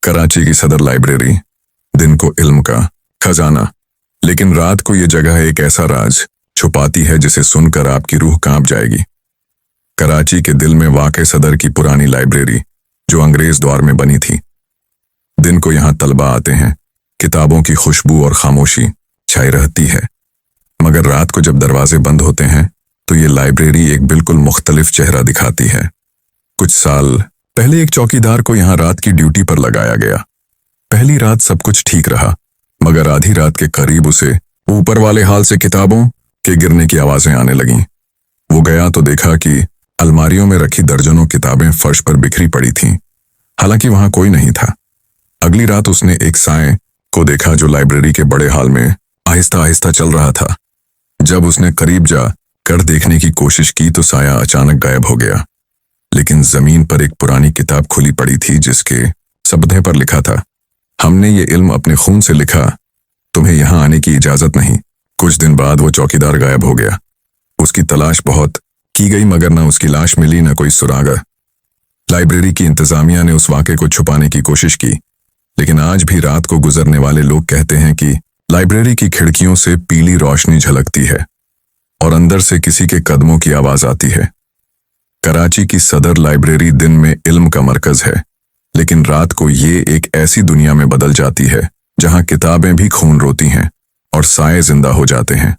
कराची की सदर लाइब्रेरी, दिन को इल्म का खजाना, लेकिन रात को ये जगह एक ऐसा राज छुपाती है जिसे सुनकर आपकी रूह कांप जाएगी। कराची के दिल में वाक़े सदर की पुरानी लाइब्रेरी, जो अंग्रेज दौर में बनी थी। दिन को यहाँ तलबा आते हैं, किताबों की खुशबू और खामोशी छाई रहती है, मगर रात को जब दरवाजे बंद होते हैं तो ये लाइब्रेरी एक बिल्कुल मुख्तलिफ चेहरा दिखाती है। कुछ साल पहले एक चौकीदार को यहाँ रात की ड्यूटी पर लगाया गया। पहली रात सब कुछ ठीक रहा, मगर आधी रात के करीब उसे ऊपर वाले हाल से किताबों के गिरने की आवाजें आने लगीं। वो गया तो देखा कि अलमारियों में रखी दर्जनों किताबें फर्श पर बिखरी पड़ी थीं, हालांकि वहां कोई नहीं था। अगली रात उसने एक साए को देखा जो लाइब्रेरी के बड़े हाल में आहिस्ता आहिस्ता चल रहा था। जब उसने करीब जा कर देखने की कोशिश की तो साया अचानक गायब हो गया, लेकिन जमीन पर एक पुरानी किताब खुली पड़ी थी जिसके सब्दे पर लिखा था, हमने ये इल्म अपने खून से लिखा, तुम्हें यहां आने की इजाजत नहीं। कुछ दिन बाद वो चौकीदार गायब हो गया। उसकी तलाश बहुत की गई, मगर न उसकी लाश मिली न कोई सुराग। लाइब्रेरी की इंतजामिया ने उस वाक़े को छुपाने की कोशिश की, लेकिन आज भी रात को गुजरने वाले लोग कहते हैं कि लाइब्रेरी की खिड़कियों से पीली रोशनी झलकती है और अंदर से किसी के कदमों की आवाज आती है। कराची की सदर लाइब्रेरी दिन में इल्म का मरकज है, लेकिन रात को ये एक ऐसी दुनिया में बदल जाती है जहां किताबें भी खून रोती हैं और साए जिंदा हो जाते हैं।